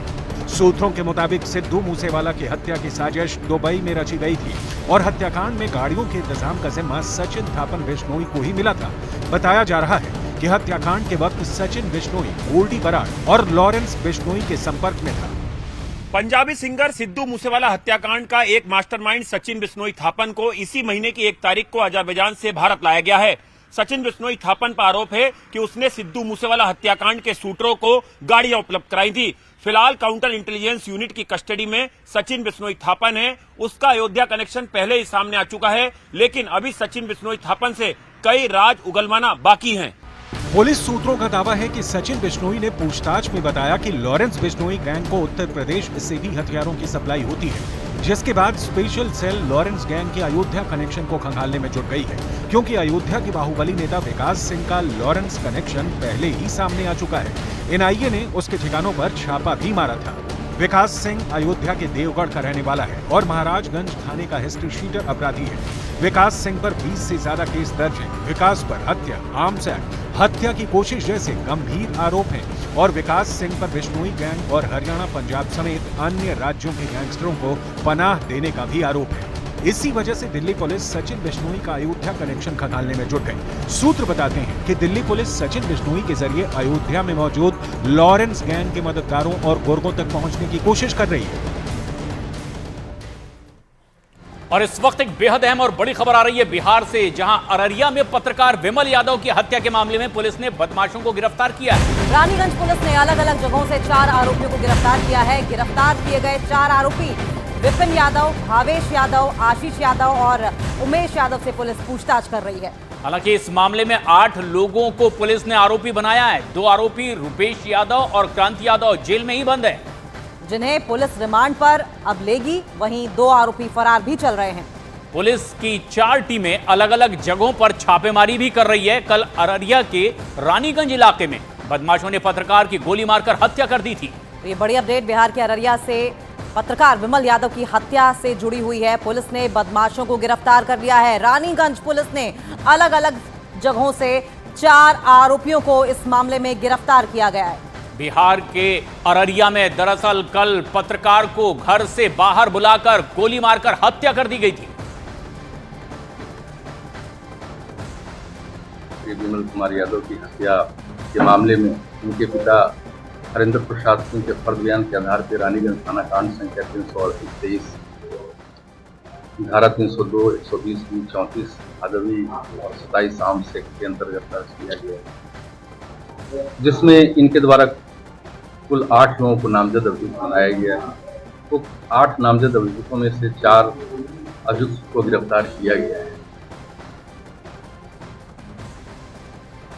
सूत्रों के मुताबिक सिद्धू मूसेवाला की हत्या की साजिश दुबई में रची गई थी और हत्याकांड में गाड़ियों के इंतजाम का जिम्मा सचिन थापन बिश्नोई को ही मिला था। बताया जा रहा है कि हत्याकांड के वक्त सचिन बिश्नोई, गोल्डी बराड़ और लॉरेंस बिश्नोई के संपर्क में था। पंजाबी सिंगर सिद्धू मूसेवाला हत्याकांड का एक मास्टरमाइंड सचिन बिश्नोई थापन को इसी महीने की 1 तारीख को अजरबैजान से भारत लाया गया है। सचिन बिश्नोई थापन पर आरोप है कि उसने सिद्धू मूसेवाला हत्याकांड के शूटरों को गाड़ियां उपलब्ध कराई थी। फिलहाल काउंटर इंटेलिजेंस यूनिट की कस्टडी में सचिन बिश्नोई थापन है। उसका अयोध्या कनेक्शन पहले ही सामने आ चुका है, लेकिन अभी सचिन बिश्नोई थापन से कई राज उगलवाना बाकी हैं। पुलिस सूत्रों का दावा है कि सचिन बिश्नोई ने पूछताछ में बताया कि लॉरेंस बिश्नोई गैंग को उत्तर प्रदेश से भी हथियारों की सप्लाई होती है, जिसके बाद स्पेशल सेल लॉरेंस गैंग के अयोध्या कनेक्शन को खंगालने में जुट गई है, क्योंकि अयोध्या के बाहुबली नेता विकास सिंह का लॉरेंस कनेक्शन पहले ही सामने आ चुका है। एनआईए ने उसके ठिकानों पर छापा भी मारा था। विकास सिंह अयोध्या के देवगढ़ का रहने वाला है और महाराजगंज थाने का हिस्ट्री शीटर अपराधी है। विकास सिंह पर 20 से ज्यादा केस दर्ज है। विकास पर हत्या, आर्म्स एक्ट, हत्या की कोशिश जैसे गंभीर आरोप हैं और विकास सिंह पर बिश्नोई गैंग और हरियाणा, पंजाब समेत अन्य राज्यों के गैंगस्टरों को पनाह देने का भी आरोप है। इसी वजह से दिल्ली पुलिस सचिन बिश्नोई का अयोध्या कनेक्शन खंगालने में जुट गई। सूत्र बताते हैं कि दिल्ली पुलिस सचिन बिश्नोई के जरिए अयोध्या में मौजूद लॉरेंस गैंग के मददगारों और गुर्गों तक पहुंचने की कोशिश कर रही है। और इस वक्त एक बेहद अहम और बड़ी खबर आ रही है बिहार से, जहां अररिया में पत्रकार विमल यादव की हत्या के मामले में पुलिस ने बदमाशों को गिरफ्तार किया है। रानीगंज पुलिस ने अलग अलग जगहों से 4 आरोपियों को गिरफ्तार किया है। गिरफ्तार किए गए 4 आरोपी विपिन यादव, भावेश यादव, आशीष यादव और उमेश यादव से पुलिस पूछताछ कर रही है। हालांकि इस मामले में 8 लोगों को पुलिस ने आरोपी बनाया है। 2 आरोपी रुपेश यादव और क्रांति यादव जेल में ही बंद है, जिन्हें पुलिस रिमांड पर अब लेगी। वहीं 2 आरोपी फरार भी चल रहे हैं। पुलिस की 4 टीमें अलग अलग जगहों पर छापेमारी भी कर रही है। कल अररिया के रानीगंज इलाके में बदमाशों ने पत्रकार की गोली मारकर हत्या कर दी थी। तो ये बड़ी अपडेट बिहार के अररिया से पत्रकार विमल यादव की हत्या से जुड़ी हुई है। पुलिस ने बदमाशों को गिरफ्तार कर लिया है। रानीगंज पुलिस ने अलग अलग जगहों से 4 आरोपियों को इस मामले में गिरफ्तार किया गया है। बिहार के अररिया में दरअसल कल पत्रकार को घर से बाहर बुलाकर गोली मारकर हत्या कर दी गई थी। विमल कुमार यादव की हत्या के मामले में उनके पिता हरेंद्र प्रसाद सिंह के फर्द बयान के आधार पर रानीगंज थाना कांड संख्या 323 धारा 302, 120, 34 आदमी और 27 आम सेक्ट के अंतर्गत दर्ज किया गया है, जिसमें इनके द्वारा कुल 8 लोगों को नामजद अभियुक्त बनाया गया है। तो 8 नामजद अभियुक्तों में से 4 अभियुक्त को गिरफ्तार किया गया है।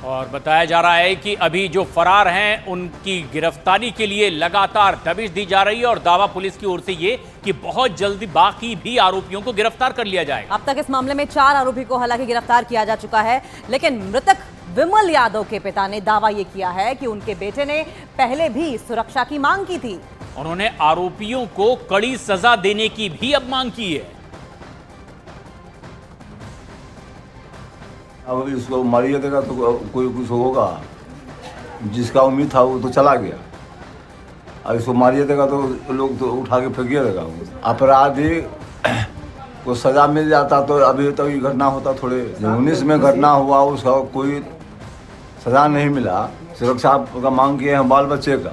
और बताया जा रहा है कि अभी जो फरार हैं उनकी गिरफ्तारी के लिए लगातार दबिश दी जा रही है और दावा पुलिस की ओर से ये कि बहुत जल्दी बाकी भी आरोपियों को गिरफ्तार कर लिया जाएगा। अब तक इस मामले में 4 आरोपी को हालांकि गिरफ्तार किया जा चुका है, लेकिन मृतक विमल यादव के पिता ने दावा यह किया है कि उनके बेटे ने पहले भी सुरक्षा की मांग की थी। उन्होंने आरोपियों को कड़ी सजा देने की भी अब मांग की है। अब इसको मारिए देगा तो कोई कुछ होगा, जिसका उम्मीद था वो तो चला गया। अब इसको मारिए देगा तो लोग तो उठा के फेंकिए देगा। अपराधी को सजा मिल जाता तो अभी तक ये घटना होता थोड़े। 19 में घटना हुआ, उसका कोई सजा नहीं मिला। सुरक्षा का मांग किए हैं बाल बच्चे का।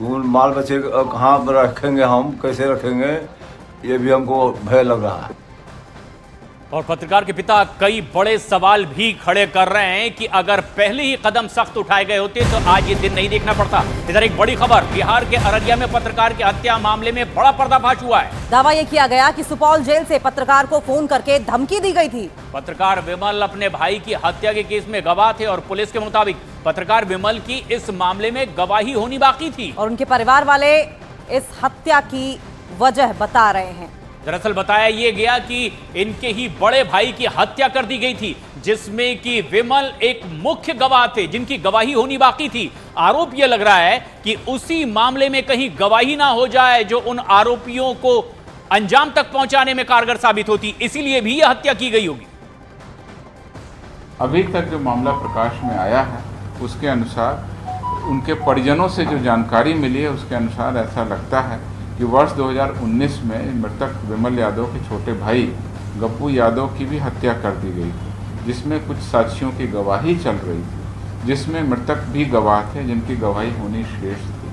उन बाल बच्चे कहाँ रखेंगे, हम कैसे रखेंगे, ये भी हमको भय लग रहा है। और पत्रकार के पिता कई बड़े सवाल भी खड़े कर रहे हैं कि अगर पहले ही कदम सख्त उठाए गए होते तो आज ये दिन नहीं देखना पड़ता। इधर एक बड़ी खबर, बिहार के अररिया में पत्रकार की हत्या मामले में बड़ा पर्दाफाश हुआ है। दावा यह किया गया कि सुपौल जेल से पत्रकार को फोन करके धमकी दी गई थी। पत्रकार विमल अपने भाई की हत्या के केस में गवाह थे और पुलिस के मुताबिक पत्रकार विमल की इस मामले में गवाही होनी बाकी थी और उनके परिवार वाले इस हत्या की वजह बता रहे हैं। दरअसल बताया यह गया कि इनके ही बड़े भाई की हत्या कर दी गई थी, जिसमें कि विमल एक मुख्य गवाह थे जिनकी गवाही होनी बाकी थी। आरोप यह लग रहा है कि उसी मामले में कहीं गवाही ना हो जाए जो उन आरोपियों को अंजाम तक पहुंचाने में कारगर साबित होती, इसीलिए भी यह हत्या की गई होगी। अभी तक जो मामला प्रकाश में आया है उसके अनुसार, उनके परिजनों से जो जानकारी मिली है उसके अनुसार ऐसा लगता है कि वर्ष 2019 में मृतक विमल यादव के छोटे भाई गप्पू यादव की भी हत्या कर दी गई थी, जिसमें कुछ साक्ष्यों की गवाही चल रही थी, जिसमें मृतक भी गवाह थे जिनकी गवाही होनी शेष थी।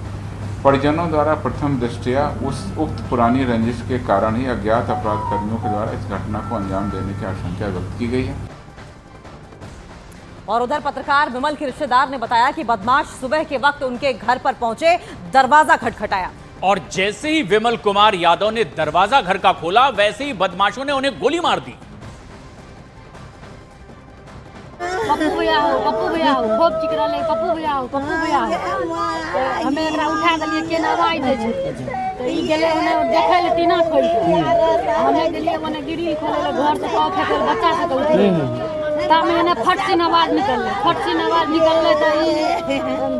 परिजनों द्वारा प्रथम दृष्टया उस उक्त पुरानी रंजिश के कारण ही अज्ञात अपराध कर्मियों के द्वारा इस घटना को अंजाम देने की आशंका व्यक्त की गई है। और उधर पत्रकार विमल के रिश्तेदार ने बताया कि बदमाश सुबह के वक्त उनके घर पर पहुंचे, दरवाजा खटखटाया और जैसे ही विमल कुमार यादव ने दरवाजा घर का खोला, वैसे ही बदमाशों ने उन्हें गोली मार दी। पप्पू भैया हो खूब चिक रहे, पप्पू भैया हो हमें एकरा उठा दिलिए के आवाज दे छै तो ई गेले ओने देखे ले टीना खोल के हमें गेलिए ओने गिरी खोले ले घर से पाव फेंके बच्चा से उठे ता मैंने फट से आवाज निकलले तो ई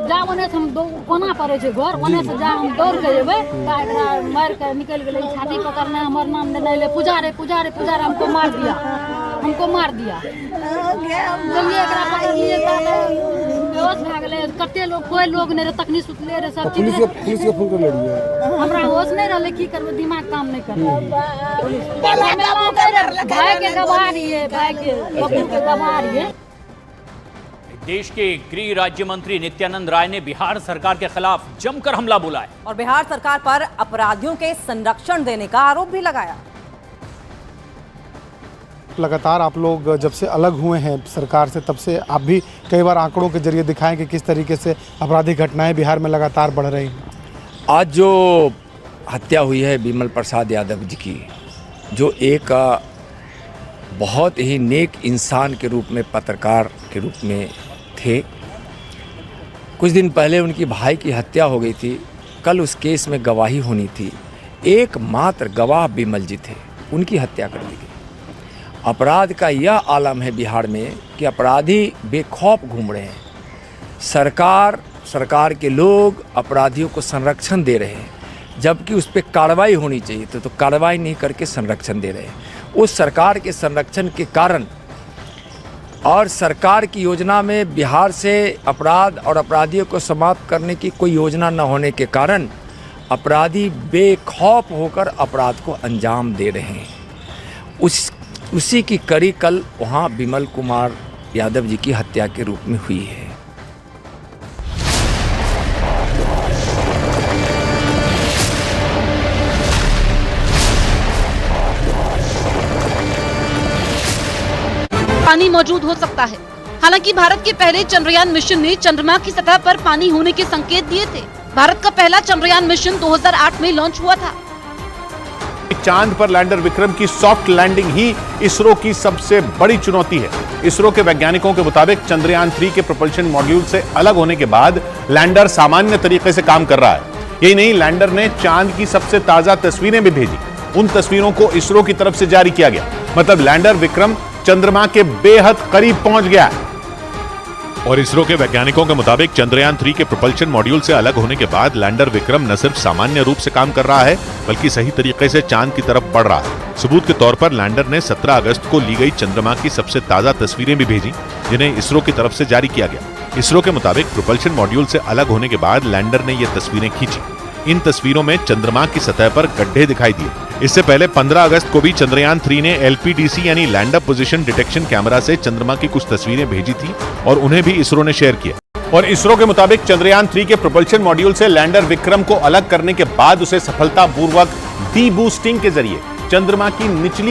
जा ओने से हम दो कोना पड़े छै घर, ओने से जा हम दौड़ के जेबे ता एकरा मार के निकल गेले। छाती पकड़ने हमर नाम देने ले पुजारे हमको मार दिया जल्दी एकरा पकड़िए ताले बेहोश भ गेले। कते लोग कोई लोग ने तकनी सुतले रे, सब चीज पुलिस के फोन कर लेलिए, हमरा होश नहीं रहले, की करबे दिमाग काम नहीं कर भाई के गवाह रहिए, भाई के बबू के गवाह रहिए। देश के गृह राज्य मंत्री नित्यानंद राय ने बिहार सरकार के खिलाफ जमकर हमला बोला है और बिहार सरकार पर अपराधियों के संरक्षण देने का आरोप भी लगाया। लगातार आप लोग जब से अलग हुए हैं सरकार से, तब से आप भी कई बार आंकड़ों के जरिए दिखाएं कि किस तरीके से आपराधिक घटनाएं बिहार में लगातार बढ़ रही हैं। आज जो हत्या हुई है विमल प्रसाद यादव जी की, जो एक बहुत ही नेक इंसान के रूप में, पत्रकार के रूप में थे। कुछ दिन पहले उनकी भाई की हत्या हो गई थी। कल उस केस में गवाही होनी थी। एकमात्र गवाह बिमल जी थे, उनकी हत्या कर दी गई। अपराध का यह आलम है बिहार में कि अपराधी बेखौफ घूम रहे हैं। सरकार के लोग अपराधियों को संरक्षण दे रहे हैं, जबकि उस पर कार्रवाई होनी चाहिए तो कार्रवाई नहीं करके संरक्षण दे रहे हैं। उस सरकार के संरक्षण के कारण और सरकार की योजना में बिहार से अपराध और अपराधियों को समाप्त करने की कोई योजना न होने के कारण अपराधी बेखौफ होकर अपराध को अंजाम दे रहे हैं। उसी की कड़ी कल वहाँ बिमल कुमार यादव जी की हत्या के रूप में हुई है। पानी मौजूद हो सकता है। हालांकि भारत के पहले चंद्रयान मिशन ने चंद्रमा की सतह पर पानी होने के संकेत दिए थे। भारत का पहला चंद्रयान मिशन 2008 में लॉन्च हुआ था। चांद पर लैंडर विक्रम की सॉफ्ट लैंडिंग ही इसरो की सबसे बड़ी चुनौती है। इसरो के वैज्ञानिकों के मुताबिक चंद्रयान 3 के प्रोपल्शन मॉड्यूल से अलग होने के बाद लैंडर सामान्य तरीके से काम कर रहा है। यही नहीं, लैंडर ने चांद की सबसे ताजा तस्वीरें भी भेजी। उन तस्वीरों को इसरो की तरफ से जारी किया गया। मतलब लैंडर विक्रम चंद्रमा के बेहद करीब पहुंच गया है। और इसरो के वैज्ञानिकों के मुताबिक चंद्रयान 3 के प्रोपल्शन मॉड्यूल से अलग होने के बाद लैंडर विक्रम न सिर्फ सामान्य रूप से काम कर रहा है, बल्कि सही तरीके से चांद की तरफ बढ़ रहा है। सबूत के तौर पर लैंडर ने 17 अगस्त को ली गई चंद्रमा की सबसे ताजा तस्वीरें भी भेजी, जिन्हें इसरो की तरफ से जारी किया गया। इसरो के मुताबिक प्रोपल्शन मॉड्यूल से अलग होने के बाद लैंडर ने ये तस्वीरें खींची। इन तस्वीरों में चंद्रमा की सतह पर गड्ढे दिखाई दिए। इससे पहले 15 अगस्त को भी चंद्रयान 3 ने LPDC यानी लैंडर पोजीशन डिटेक्शन कैमरा से चंद्रमा की कुछ तस्वीरें भेजी थी और उन्हें भी इसरो ने शेयर किया। और इसरो के मुताबिक चंद्रयान 3 के प्रोपल्शन मॉड्यूल से लैंडर विक्रम को अलग करने के बाद उसे सफलतापूर्वक डी बूस्टिंग के जरिए चंद्रमा की निचली